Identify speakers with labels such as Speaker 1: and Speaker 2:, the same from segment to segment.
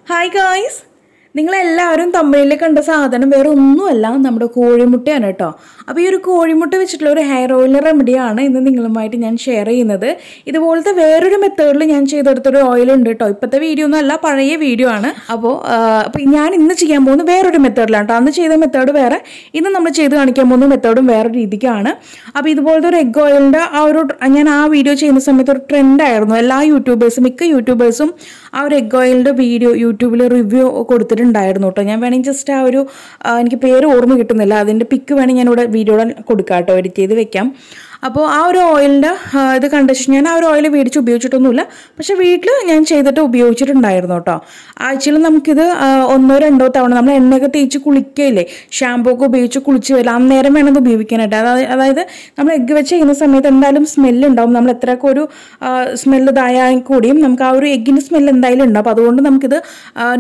Speaker 1: Hi guys! നിങ്ങളെല്ലാവരും തമിഴിൽ കണ്ട സാധനം വേറെ ഒന്നുമല്ല നമ്മുടെ കോഴിമുട്ടയാണ് ട്ടോ. അപ്പോൾ ഈ ഒരു കോഴിമുട്ട വെച്ചിട്ടുള്ള ഒരു ഹെയർ ഓയിൽ റെമഡിയാണ് ഇന്ന് നിങ്ങളുമായിട്ട് ഞാൻ ഷെയർ ചെയ്യുന്നത്. ഇതുപോലത്തെ വേറൊരു മെത്തേഡിൽ ഞാൻ ചെയ്തെടുത്തൊരു ഓയിൽ ഉണ്ട് ട്ടോ. ഇപ്പോഴത്തെ വീഡിയോ ഒന്നുമല്ല, പഴയ വീഡിയോ ആണ്. അപ്പോൾ ഞാൻ ഇന്ന് ചെയ്യാൻ പോകുന്നത് വേറൊരു മെത്തേഡിലാണ് ട്ടോ. അന്ന് ചെയ്ത മെത്തേഡ് വേറെ, ഇന്ന് നമ്മൾ ചെയ്ത് കാണിക്കാൻ പോകുന്ന മെത്തേഡും വേറെ രീതിക്കാണ്. അപ്പോൾ ഇതുപോലത്തെ ഒരു എഗ് ഓയിലിൻ്റെ ഞാൻ ആ വീഡിയോ ചെയ്യുന്ന സമയത്ത് ഒരു ട്രെൻഡായിരുന്നു. എല്ലാ മിക്ക യൂട്യൂബേഴ്സും ആ ഒരു എഗ് ഓയിലിൻ്റെ വീഡിയോ യൂട്യൂബിൽ റിവ്യൂ കൊടുത്തിട്ടുണ്ടായിരുന്നു കേട്ടോ. ഞാൻ വേണമെങ്കിൽ ജസ്റ്റ് ആ ഒരു എനിക്ക് പേര് ഓർമ്മ കിട്ടുന്നില്ല, അതിൻ്റെ പിക്ക് വേണമെങ്കിൽ ഞാനിവിടെ വീഡിയോയിൽ കൊടുക്കാം കേട്ടോ, എഡിറ്റ് ചെയ്ത് വെക്കാം. അപ്പോൾ ആ ഒരു ഓയിലിൻ്റെ ഇത് കണ്ട ശേഷം ഞാൻ ആ ഒരു ഓയിൽ മേടിച്ച് ഉപയോഗിച്ചിട്ടൊന്നുമില്ല, പക്ഷേ വീട്ടിൽ ഞാൻ ചെയ്തിട്ട് ഉപയോഗിച്ചിട്ടുണ്ടായിരുന്നു കേട്ടോ. ആഴ്ചയിൽ നമുക്കിത് 1-2 തവണ നമ്മൾ എണ്ണയൊക്കെ തേച്ച് കുളിക്കുകയില്ലേ, ഷാമ്പൂ ഒക്കെ ഉപയോഗിച്ച് കുളിച്ച് വരില്ല, അന്നേരം വേണം ഇത് ഉപയോഗിക്കാനായിട്ട്. അതായത് നമ്മൾ എഗ്ഗ് വെച്ച് ചെയ്യുന്ന സമയത്ത് എന്തായാലും സ്മെല്ലുണ്ടാവും. നമ്മൾ എത്രയൊക്കെ ഒരു സ്മെല്ല് ഇതായാൽ കൂടിയും നമുക്ക് ആ ഒരു എഗ്ഗിൻ്റെ സ്മെല്ല് എന്തായാലും ഉണ്ടാവും. അപ്പോൾ അതുകൊണ്ട് നമുക്കിത്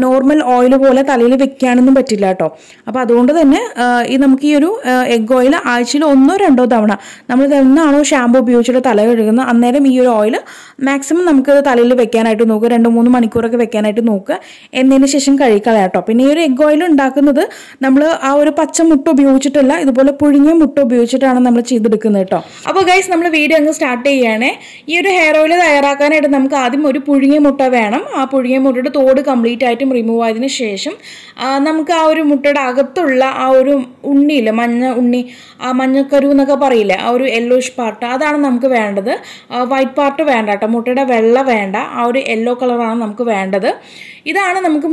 Speaker 1: നോർമൽ ഓയിൽ പോലെ തലയിൽ വെക്കാനൊന്നും പറ്റില്ല കേട്ടോ. അപ്പോൾ അതുകൊണ്ട് തന്നെ നമുക്ക് ഈ ഒരു എഗ് ഓയിൽ ആഴ്ചയിൽ 1-2 തവണ നമ്മൾ എന്നാണോ ഷാമ്പൂ ഉപയോഗിച്ചിട്ട് തല കഴുകുന്നത് അന്നേരം ഈ ഒരു ഓയിൽ മാക്സിമം നമുക്ക് തലയിൽ വെക്കാനായിട്ട് നോക്കുക. 2-3 മണിക്കൂറൊക്കെ വെക്കാനായിട്ട് നോക്കുക. എന്നതിന് ശേഷം കഴിക്കളയാം കേട്ടോ. പിന്നെ ഈ ഒരു എഗ് ഓയിൽ ഉണ്ടാക്കുന്നത് നമ്മൾ ആ ഒരു പച്ച മുട്ട ഉപയോഗിച്ചിട്ടല്ല, ഇതുപോലെ പുഴുങ്ങിയ മുട്ട ഉപയോഗിച്ചിട്ടാണ് നമ്മൾ ചെയ്തെടുക്കുന്നത് കേട്ടോ. അപ്പോൾ ഗൈസ്, നമ്മൾ വീഡിയോ അങ്ങ് സ്റ്റാർട്ട് ചെയ്യുകയാണേ. ഈ ഒരു ഹെയർ ഓയിൽ തയ്യാറാക്കാനായിട്ട് നമുക്ക് ആദ്യം ഒരു പുഴുങ്ങിയ മുട്ട വേണം. ആ പുഴുങ്ങിയ മുട്ടയുടെ തോട് കംപ്ലീറ്റ് ആയിട്ടും റിമൂവ് ആയതിനു ശേഷം നമുക്ക് ആ ഒരു മുട്ടയുടെ അകത്തുള്ള ആ ഒരു ഉണ്ണിയില്ലേ, മഞ്ഞ ഉണ്ണി, ആ മഞ്ഞക്കരു എന്നൊക്കെ പറയില്ലേ, ആ ഒരു യെല്ലോയിഷ് പാർട്ട്, അതാണ് നമുക്ക് വേണ്ടത്. വൈറ്റ് പാർട്ട് വേണ്ട കേട്ടോ, മുട്ടയുടെ വെള്ള വേണ്ട, ആ ഒരു യെല്ലോ കളറാണ് നമുക്ക് വേണ്ടത്. ഇതാണ് നമുക്ക്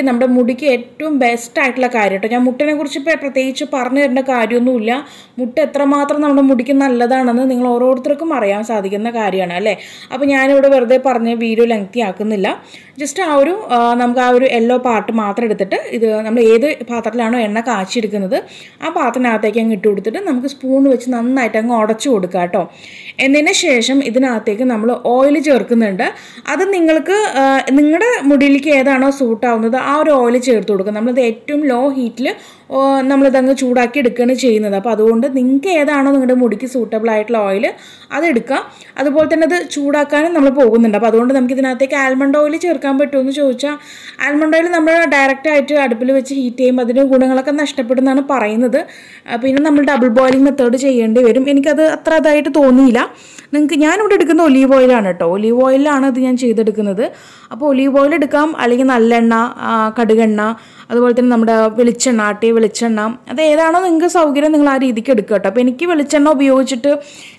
Speaker 1: നമ്മുടെ മുടിക്ക് ഏറ്റവും ബെസ്റ്റ് ആയിട്ടുള്ള കാര്യം കേട്ടോ. ഞാൻ മുട്ടിനെ കുറിച്ച് പ്രത്യേകിച്ച് പറഞ്ഞു തരേണ്ട കാര്യമൊന്നുമില്ല. മുട്ട എത്രമാത്രം നമ്മുടെ മുടിക്ക് നല്ലതാണെന്ന് നിങ്ങൾ ഓരോരുത്തർക്കും അറിയാൻ സാധിക്കുന്ന കാര്യമാണ് അല്ലേ. അപ്പോൾ ഞാനിവിടെ വെറുതെ പറഞ്ഞ് വീഡിയോ ലെങ്തി ആക്കുന്നില്ല. ജസ്റ്റ് നമുക്ക് ആ ഒരു യെല്ലോ പാർട്ട് മാത്രം എടുത്തിട്ട് ഇത് നമ്മൾ ഏത് പാത്രത്തിലാണോ എണ്ണ കാച്ചിയെടുക്കുന്നത് ആ പാത്രത്തിനകത്തേക്ക് അങ്ങ് ഇട്ട് കൊടുത്തിട്ട് നമുക്ക് സ്പൂൺ വെച്ച് നന്നായിട്ട് അങ്ങ് ഉടച്ചു കൊടുക്കുക കേട്ടോ. എന്നതിന് ശേഷം ഇതിനകത്തേക്ക് നമ്മൾ ഓയിൽ ചേർക്കുന്നുണ്ട്. അത് നിങ്ങളുടെ മുടിയിലേക്ക് ഏതാണോ സൂട്ടാവുന്നത് ആ ഒരു ഓയിൽ ചേർത്ത് കൊടുക്കുക. നമ്മളിത് ഏറ്റവും ലോ ഹീറ്റിൽ നമ്മളിതങ്ങ് ചൂടാക്കി എടുക്കുകയാണ് ചെയ്യുന്നത്. അപ്പോൾ അതുകൊണ്ട് നിങ്ങൾക്ക് ഏതാണോ നിങ്ങളുടെ മുടിക്ക് സൂട്ടബിൾ ആയിട്ടുള്ള ഓയിൽ അതെടുക്കുക. അതുപോലെ തന്നെ അത് ചൂടാക്കാനും നമ്മൾ പോകുന്നുണ്ട്. അപ്പോൾ അതുകൊണ്ട് നമുക്ക് ഇതിനകത്തേക്ക് ആൽമണ്ട് ഓയിൽ ചേർക്കാൻ പറ്റുമെന്ന് ചോദിച്ചാൽ ആൽമണ്ട് ഓയിൽ നമ്മൾ ഡയറക്റ്റായിട്ട് അടുപ്പിൽ വെച്ച് ഹീറ്റ് ചെയ്യുമ്പോൾ അതിൻ്റെ ഗുണങ്ങളൊക്കെ നഷ്ടപ്പെടുന്നതാണ് പറയുന്നത്. പിന്നെ നമ്മൾ ഡബിൾ ബോയിലിംഗ് മെത്തേഡ് ചെയ്യേണ്ടി വരും. എനിക്കത് അത്ര ഇതായിട്ട് തോന്നിയില്ല. ഞാനിവിടെ എടുക്കുന്ന ഒലീവ് ഓയിലാണ് കേട്ടോ. ഒലീവ് ഓയിലാണ് ഇത് ഞാൻ ചെയ്തെടുക്കുന്നത്. അപ്പോൾ ഒലീവ് ഓയിൽ എടുക്കാം, അല്ലെങ്കിൽ നല്ലെണ്ണ, കടുകെണ്ണ, അതുപോലെ തന്നെ നമ്മുടെ വെളിച്ചെണ്ണ, ആട്ടിയ വെളിച്ചെണ്ണ, അത് ഏതാണോ നിങ്ങൾക്ക് സൗകര്യം നിങ്ങൾ ആ രീതിക്ക് എടുക്കുക കേട്ടോ. അപ്പോൾ എനിക്ക് വെളിച്ചെണ്ണ ഉപയോഗിച്ചിട്ട്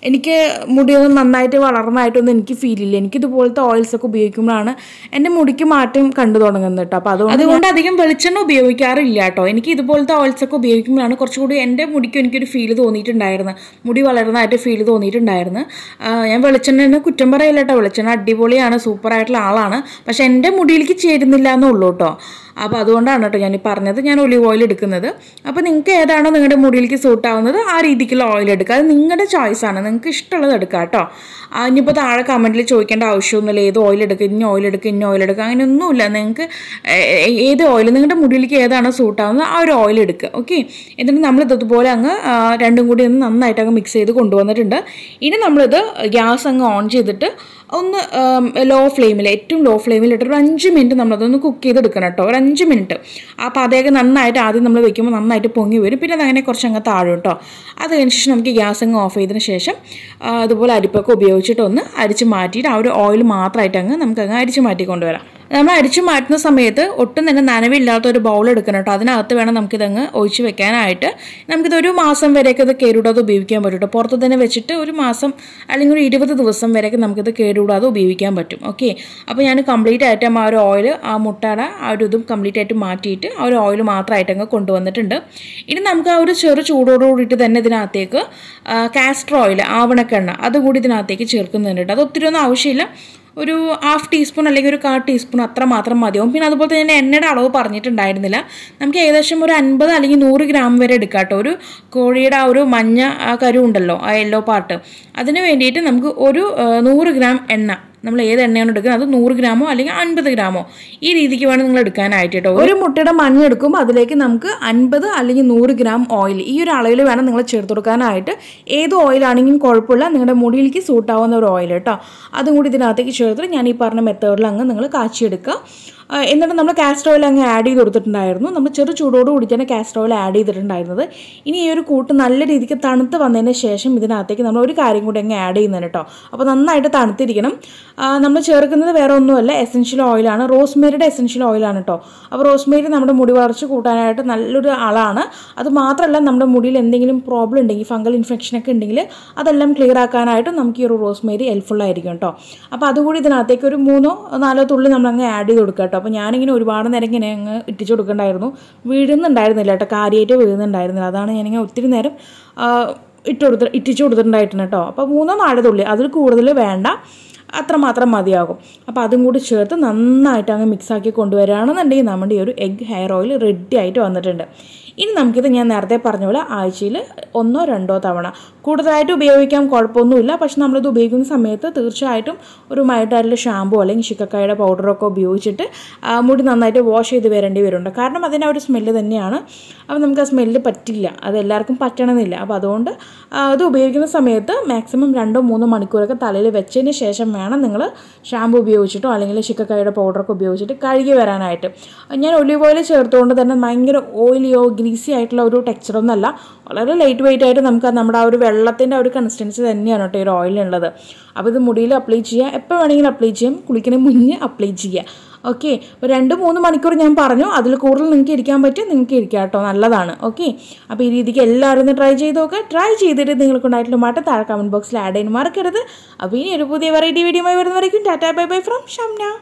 Speaker 1: എനിക്ക് മുടിയൊന്നും നന്നായിട്ട് വളർന്നതായിട്ടൊന്നും എനിക്ക് ഫീൽ ഇല്ല. എനിക്കിതുപോലത്തെ ഓയിൽസൊക്കെ ഉപയോഗിക്കുമ്പോഴാണ് എൻ്റെ മുടിക്ക് മാറ്റം കണ്ടു തുടങ്ങുന്നത് കേട്ടോ. അപ്പോൾ അതുകൊണ്ട് അധികം വെളിച്ചെണ്ണ ഉപയോഗിക്കാറില്ല കേട്ടോ. എനിക്ക് ഇതുപോലത്തെ ഓയിൽസൊക്കെ ഉപയോഗിക്കുമ്പോഴാണ് കുറച്ചുകൂടി എൻ്റെ മുടിക്ക് എനിക്കൊരു ഫീൽ തോന്നിയിട്ടുണ്ടായിരുന്നു, മുടി വളർന്നതായിട്ട് ഫീൽ തോന്നിയിട്ടുണ്ടായിരുന്നു. ഞാൻ വെളിച്ചെണ്ണ കുറ്റം പറയില്ല കേട്ടോ, വെളിച്ചെണ്ണ അടിപൊളിയാണ്, സൂപ്പറായിട്ടുള്ള ആളാണ്. പക്ഷെ എൻ്റെ മുടിയിലേക്ക് ചേരുന്നില്ല എന്നുള്ളൂ കേട്ടോ. അപ്പോൾ അതുകൊണ്ടാണ് കേട്ടോ ഞാൻ പറഞ്ഞത് ഞാൻ ഒലിവ് ഓയിൽ എടുക്കുന്നത്. അപ്പോൾ നിങ്ങൾക്ക് ഏതാണോ നിങ്ങളുടെ മുടിയിലേക്ക് സൂട്ടാവുന്നത് ആ രീതിക്കുള്ള ഓയിൽ എടുക്കുക. അത് നിങ്ങളുടെ ചോയ്സാണ്, നിങ്ങൾക്ക് ഇഷ്ടമുള്ളത് എടുക്കുക കേട്ടോ. ഇനിയിപ്പോൾ താഴെ കമൻറ്റിൽ ചോദിക്കേണ്ട ആവശ്യമൊന്നുമില്ല ഏത് ഓയിൽ എടുക്കുക, ഇന്ന ഓയിൽ എടുക്കുക, ഇന്ന ഓയിൽ എടുക്കുക, അങ്ങനെയൊന്നുമില്ല. നിങ്ങൾക്ക് ഏത് ഓയിൽ നിങ്ങളുടെ മുടിയിലേക്ക് ഏതാണോ സൂട്ടാവുന്നത് ആ ഒരു ഓയിൽ എടുക്കുക. ഓക്കെ, എന്നിട്ട് നമ്മളിത് ഇതുപോലെ അങ്ങ് രണ്ടും കൂടി ഒന്ന് നന്നായിട്ട് അങ്ങ് മിക്സ് ചെയ്ത് കൊണ്ടുവന്നിട്ടുണ്ട്. ഇനി നമ്മളിത് ഗ്യാസ് അങ്ങ് ഓൺ ചെയ്തിട്ട് ഒന്ന് ലോ ഫ്ലെയിമിൽ, ഏറ്റവും ലോ ഫ്ലെയിമിലിട്ട് ഒരു 5 മിനിറ്റ് നമ്മളതൊന്ന് കുക്ക് ചെയ്തെടുക്കണം കേട്ടോ. ഒരു 5 മിനിറ്റ്. ആ പതയൊക്കെ നന്നായിട്ട് ആദ്യം നമ്മൾ വെക്കുമ്പോൾ നന്നായിട്ട് പൊങ്ങി വരും. പിന്നെ അതങ്ങനെ കുറച്ചങ്ങ് താഴും കേട്ടോ. അത് കഴിഞ്ഞ ശേഷം നമുക്ക് ഗ്യാസ് അങ്ങ് ഓഫ് ചെയ്തതിന് ശേഷം അതുപോലെ അരിപ്പൊക്കെ ഉപയോഗിച്ചിട്ടൊന്ന് അരിച്ച് മാറ്റിയിട്ട് ആ ഒരു ഓയിൽ മാത്രമായിട്ട് നമുക്കങ്ങ് അരിച്ച് മാറ്റി കൊണ്ടുവരാം. നമ്മൾ അരിച്ചു മാറ്റുന്ന സമയത്ത് ഒട്ടും തന്നെ നനവില്ലാത്ത ഒരു ബൗൾ എടുക്കണം കേട്ടോ. അതിനകത്ത് വേണം നമുക്കിതങ്ങ് ഒഴിച്ച് വെക്കാനായിട്ട്. നമുക്കിതൊരു മാസം വരെയൊക്കെ ഇത് കേടുകൂടാതെ ഉപയോഗിക്കാൻ പറ്റും കേട്ടോ. പുറത്ത് തന്നെ വെച്ചിട്ട് ഒരു മാസം അല്ലെങ്കിൽ ഒരു 20 ദിവസം വരെയൊക്കെ നമുക്കിത് കേടുകൂടാതെ ഉപയോഗിക്കാൻ പറ്റും. ഓക്കെ, അപ്പോൾ ഞാൻ കംപ്ലീറ്റ് ആയിട്ട് ആ ഒരു ഓയിൽ, ആ മുട്ടയുടെ ആ ഒരു ഇതും കംപ്ലീറ്റ് ആയിട്ട് മാറ്റിയിട്ട് ആ ഒരു ഓയിൽ മാത്രമായിട്ട് അങ്ങ് കൊണ്ടുവന്നിട്ടുണ്ട്. ഇനി നമുക്ക് ആ ഒരു ചെറു ചൂടോട് കൂടിയിട്ട് തന്നെ ഇതിനകത്തേക്ക് കാസ്റ്റർ ഓയിൽ, ആവണക്കെണ്ണ, അതുകൂടി ഇതിനകത്തേക്ക് ചേർക്കുന്നുണ്ട് കേട്ടോ. അത് ഒത്തിരി ഒന്നും ആവശ്യമില്ല, ഒരു 1/2 ടീസ്പൂൺ അല്ലെങ്കിൽ ഒരു 1/4 ടീസ്പൂൺ അത്ര മാത്രം മതിയാവും. പിന്നെ അതുപോലെ തന്നെ എണ്ണയുടെ അളവ് പറഞ്ഞിട്ടുണ്ടായിരുന്നില്ല. നമുക്ക് ഏകദേശം ഒരു 50 അല്ലെങ്കിൽ 100 ഗ്രാം വരെ എടുക്കാം കേട്ടോ. ഒരു കോഴിയുടെ ആ ഒരു മഞ്ഞ കരു ഉണ്ടല്ലോ, ആ യെല്ലോ പാർട്ട്, അതിന് വേണ്ടിയിട്ട് നമുക്ക് ഒരു 100 ഗ്രാം എണ്ണ, നമ്മൾ ഏത് എണ്ണയാണ് എടുക്കുന്നത് അത് 100 ഗ്രാമോ അല്ലെങ്കിൽ 50 ഗ്രാമോ ഈ രീതിക്ക് വേണം നിങ്ങൾ എടുക്കാനായിട്ട് കേട്ടോ. ഒരു മുട്ടയുടെ മഞ്ഞ എടുക്കുമ്പോൾ അതിലേക്ക് നമുക്ക് 50 അല്ലെങ്കിൽ 100 ഗ്രാം ഓയിൽ ഈ ഒരു അളവിൽ വേണം നിങ്ങൾ ചേർത്ത് കൊടുക്കാനായിട്ട്. ഏത് ഓയിലാണെങ്കിലും കുഴപ്പമില്ല, നിങ്ങളുടെ മുടിയിലേക്ക് സൂട്ടാവുന്ന ഒരു ഓയിൽ കേട്ടോ. അതും കൂടി ഇതിനകത്തേക്ക് ചേർത്ത് ഞാൻ ഈ പറഞ്ഞ മെത്തേഡിൽ അങ്ങ് നിങ്ങൾ കാച്ചിയെടുക്കുക. എന്നിട്ട് നമ്മൾ കാസ്റ്റർ ഓയിൽ അങ്ങ് ആഡ് ചെയ്ത് കൊടുത്തിട്ടുണ്ടായിരുന്നു. നമ്മൾ ചെറു ചൂടോട് കൂടിയിട്ടാണ് കാസ്റ്റർ ഓയിൽ ആഡ് ചെയ്തിട്ടുണ്ടായിരുന്നത്. ഇനി ഈ ഒരു കൂട്ട് നല്ല രീതിക്ക് തണുത്ത് വന്നതിന് ശേഷം ഇതിനകത്തേക്ക് നമ്മൾ ഒരു കാര്യം കൂടി അങ്ങ് ആഡ് ചെയ്യുന്നതാണ് കേട്ടോ. അപ്പോൾ നന്നായിട്ട് തണുത്തിരിക്കണം. നമ്മൾ ചേർക്കുന്നത് വേറെ ഒന്നുമല്ല, എസെൻഷ്യൽ ഓയിലാണ്, റോസ്മേരിയുടെ എസെൻഷ്യൽ ഓയിലാണ് കേട്ടോ. അപ്പോൾ റോസ്മേരി നമ്മുടെ മുടി വളർച്ച കൂട്ടാനായിട്ട് നല്ലൊരു ആളാണ്. അത് മാത്രമല്ല നമ്മുടെ മുടിയിൽ എന്തെങ്കിലും പ്രോബ്ലം ഉണ്ടെങ്കിൽ, ഫംഗൽ ഇൻഫെക്ഷനൊക്കെ ഉണ്ടെങ്കിൽ അതെല്ലാം ക്ലിയർ ആക്കാനായിട്ട് നമുക്ക് ഈ ഒരു റോസ്മേരി ഹെൽപ്ഫുള്ളായിരിക്കും കേട്ടോ. അപ്പോൾ അതുകൂടി ഇതിനകത്തേക്ക് ഒരു 3-4 തുള്ളി നമ്മളങ്ങ് ആഡ് ചെയ്ത് കൊടുക്കുക കേട്ടോ. അപ്പോൾ ഞാനിങ്ങനെ ഒരുപാട് നേരം ഇങ്ങനെ അങ്ങ് ഇട്ടിച്ച് കൊടുക്കണ്ടായിരുന്നു. വീഴുന്നുണ്ടായിരുന്നില്ല കേട്ടോ, കാര്യമായിട്ട് വീഴുന്നുണ്ടായിരുന്നില്ല. അതാണ് ഞാനിങ്ങനെ ഒത്തിരി നേരം ഇട്ടിച്ച് കൊടുത്തിട്ടുണ്ടായിട്ടുണ്ട് കേട്ടോ. അപ്പോൾ 3-4 തുള്ളി, അതിൽ കൂടുതൽ വേണ്ട, അത്രമാത്രം മതിയാകും. അപ്പോൾ അതും കൂടി ചേർത്ത് നന്നായിട്ട് അങ്ങ് മിക്സാക്കി കൊണ്ടുവരികയാണെന്നുണ്ടെങ്കിൽ നമ്മുടെ ഈ ഒരു എഗ് ഹെയർ ഓയിൽ റെഡി ആയിട്ട് വന്നിട്ടുണ്ട്. ഇനി നമുക്കിത് ഞാൻ നേരത്തെ പറഞ്ഞ പോലെ ആഴ്ചയിൽ 1-2 തവണ കൂടുതലായിട്ട് ഉപയോഗിക്കാം, കുഴപ്പമൊന്നുമില്ല. പക്ഷെ നമ്മളിത് ഉപയോഗിക്കുന്ന സമയത്ത് തീർച്ചയായിട്ടും ഒരു മൈൽഡായിട്ടുള്ള ഷാമ്പൂ അല്ലെങ്കിൽ ശിക്കക്കായുടെ പൗഡറൊക്കെ ഉപയോഗിച്ചിട്ട് മുടി നന്നായിട്ട് വാഷ് ചെയ്ത് വരേണ്ടി വരുന്നുണ്ട്. കാരണം അതിൻ്റെ ഒരു സ്മെല്ല് തന്നെയാണ്. അപ്പോൾ നമുക്ക് ആ സ്മെല്ല് പറ്റില്ല, അത് എല്ലാവർക്കും പറ്റണമെന്നില്ല. അപ്പോൾ അതുകൊണ്ട് അത് ഉപയോഗിക്കുന്ന സമയത്ത് മാക്സിമം 2-3 മണിക്കൂറൊക്കെ തലയിൽ വെച്ചതിന് ശേഷം വേണം നിങ്ങൾ ഷാമ്പൂ ഉപയോഗിച്ചിട്ടോ അല്ലെങ്കിൽ ശിക്കക്കായുടെ പൗഡറൊക്കെ ഉപയോഗിച്ചിട്ട് കഴുകി വരാനായിട്ട്. ഞാൻ ഒലിവ് ഓയിൽ ചേർത്തുകൊണ്ട് തന്നെ ഭയങ്കര ഓയിലിയോ ഗ്രീസി ആയിട്ടുള്ള ഒരു ടെക്സ്ചറൊന്നുമല്ല, വളരെ ലൈറ്റ് വെയിറ്റ് ആയിട്ട് നമുക്ക് നമ്മുടെ ആ ഒരു വെള്ളത്തിൻ്റെ ഒരു കൺസിസ്റ്റൻസി തന്നെയാണ് കേട്ടോ ഈ ഒരു ഓയിലുള്ളത്. അപ്പോൾ ഇത് മുടിയിൽ അപ്ലൈ ചെയ്യുക, എപ്പോൾ വേണമെങ്കിലും അപ്ലൈ ചെയ്യാം, കുളിക്കുന്നതിന് മുന്നേ അപ്ലൈ ചെയ്യുക. ഓക്കെ, അപ്പോൾ 2-3 മണിക്കൂർ ഞാൻ പറഞ്ഞു, അതിൽ കൂടുതൽ നിങ്ങൾക്ക് ഇരിക്കാൻ പറ്റും, നിങ്ങൾക്ക് ഇരിക്കാം കേട്ടോ, നല്ലതാണ്. ഓക്കെ, അപ്പോൾ ഈ രീതിക്ക് എല്ലാവരും ഒന്ന് ട്രൈ ചെയ്ത് നോക്കുക. ട്രൈ ചെയ്തിട്ട് നിങ്ങൾക്കുണ്ടായിട്ടുള്ള മാറ്റം താഴെ കമൻറ്റ് ബോക്സിൽ ആഡ് ചെയ്യാൻ മറക്കരുത്. അപ്പോൾ ഇനി ഒരു പുതിയ വെറൈറ്റി വീഡിയോ വരുന്നവരേക്കും tata bye bye from Shamna.